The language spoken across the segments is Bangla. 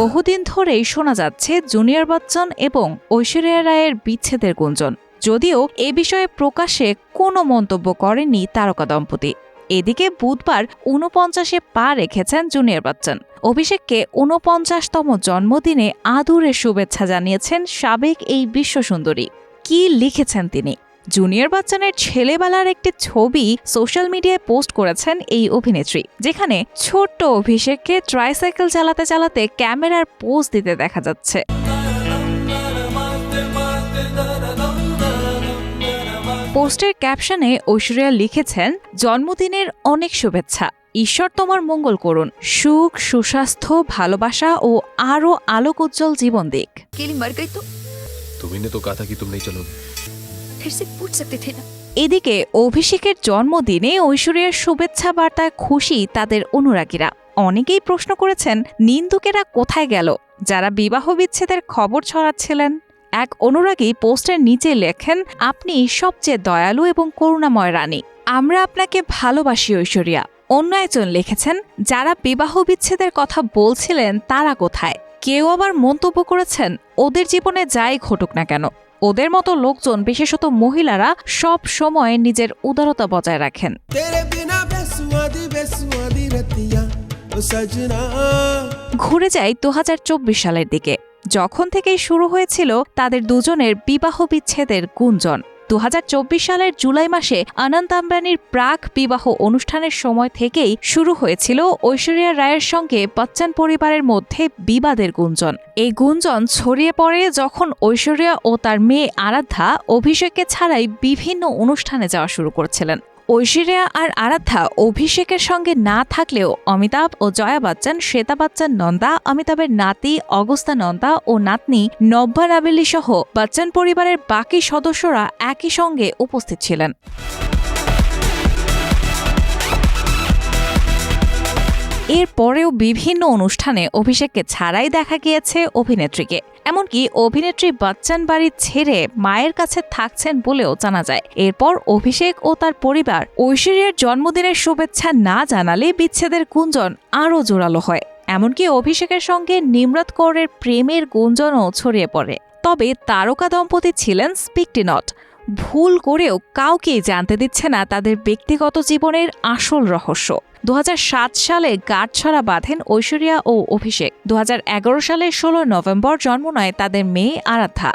বহুদিন ধরেই শোনা যাচ্ছে জুনিয়র বচ্চন এবং ঐশ্বরিয়া রায়ের বিচ্ছেদের গুঞ্জন, যদিও এ বিষয়ে প্রকাশ্যে কোনো মন্তব্য করেননি তারকা দম্পতি। এদিকে বুধবার ৪৯-এ পা রেখেছেন জুনিয়র বচ্চন। অভিষেককে ৪৯তম জন্মদিনে আদুরে শুভেচ্ছা জানিয়েছেন সাবেক এই বিশ্বসুন্দরী। কি লিখেছেন তিনি? জুনিয়র বচ্চনের ছেলেবেলার একটি ছবি সোশ্যাল মিডিয়ায় পোস্ট করেছেন এই অভিনেত্রী, যেখানে ছোট্ট অভিষেককে ট্রাইসাইকেল চালাতে চালাতে ক্যামেরার পোজ দিতে দেখা যাচ্ছে। পোস্টের ক্যাপশনে ঐশ্বরিয়া লিখেছেন, জন্মদিনের অনেক শুভেচ্ছা, ঈশ্বর তোমার মঙ্গল করুন, সুখ, সুস্বাস্থ্য, ভালোবাসা ও আরও আলোকোজ্জ্বল জীবন দিক। এদিকে অভিষেকের জন্মদিনে ঐশ্বরিয়ার শুভেচ্ছা বার্তায় খুশি তাদের অনুরাগীরা। অনেকেই প্রশ্ন করেছেন, নিন্দুকেরা কোথায় গেল যারা বিবাহ বিচ্ছেদের খবর ছড়াচ্ছিলেন? এক অনুরাগী পোস্টের নিচে লেখেন, আপনি সবচেয়ে দয়ালু এবং করুণাময় রানী, আমরা আপনাকে ভালোবাসি ঐশ্বরিয়া। অন্য একজন লিখেছেন, যারা বিবাহ বিচ্ছেদের কথা বলছিলেন তারা কোথায়? কেউ আবার মন্তব্য করেছেন, ওদের জীবনে যাই ঘটুক না কেন, ওদের মতো লোকজন, বিশেষত মহিলারা, সব সময় নিজের উদারতা বজায় রাখেন। ঘুরে যাই ২০২৪ সালের দিকে, যখন থেকেই শুরু হয়েছিল তাদের দুজনের বিবাহ বিচ্ছেদের গুঞ্জন। ২০২৪ সালের জুলাই মাসে অনন্ত আম্বানির প্রাক বিবাহ অনুষ্ঠানের সময় থেকেই শুরু হয়েছিল ঐশ্বরিয়া রায়ের সঙ্গে বচ্চন পরিবারের মধ্যে বিবাদের গুঞ্জন। এই গুঞ্জন ছড়িয়ে পড়ে যখন ঐশ্বরিয়া ও তার মেয়ে আরাধ্যা অভিষেককে ছাড়াই বিভিন্ন অনুষ্ঠানে যাওয়া শুরু করেছিলেন। ঐশ্বরিয়া আর আরাধ্যা অভিষেকের সঙ্গে না থাকলেও অমিতাভ ও জয়া বচ্চন, শ্বেতা বচ্চন নন্দা, অমিতাভের নাতি অগস্তা নন্দা ও নাতনি নব্যা রাবেলি সহ বচ্চন পরিবারের বাকি সদস্যরা একই সঙ্গে উপস্থিত ছিলেন। এরপরেও বিভিন্ন অনুষ্ঠানে অভিষেককে ছাড়াই দেখা গিয়েছে অভিনেত্রীকে। এমনকি অভিনেত্রী বচ্চন বাড়ি ছেড়ে মায়ের কাছে থাকছেন বলেও জানা যায়। এরপর অভিষেক ও তার পরিবার ঐশ্বরিয়ার জন্মদিনের শুভেচ্ছা না জানালে বিচ্ছেদের গুঞ্জন আরও জোরালো হয়। এমনকি অভিষেকের সঙ্গে নিম্রত কৌরের প্রেমের গুঞ্জনও ছড়িয়ে পড়ে। তবে তারকা দম্পতি ছিলেন স্পিকটি নট, ভুল করেও কাউকেই জানতে দিচ্ছে না তাদের ব্যক্তিগত জীবনের আসল রহস্য। ২০০৭ সালে গাঁটছড়া বাঁধেন ঐশ্বরিয়া ও অভিষেক। ২০১১ সালের ১৬ নভেম্বর জন্ম নেয় তাদের মেয়ে আরাধ্যা।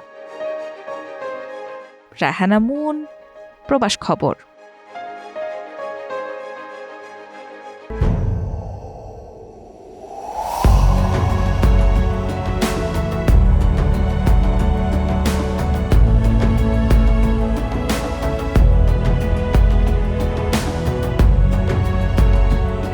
রাহানা মুন, প্রবাস খবর।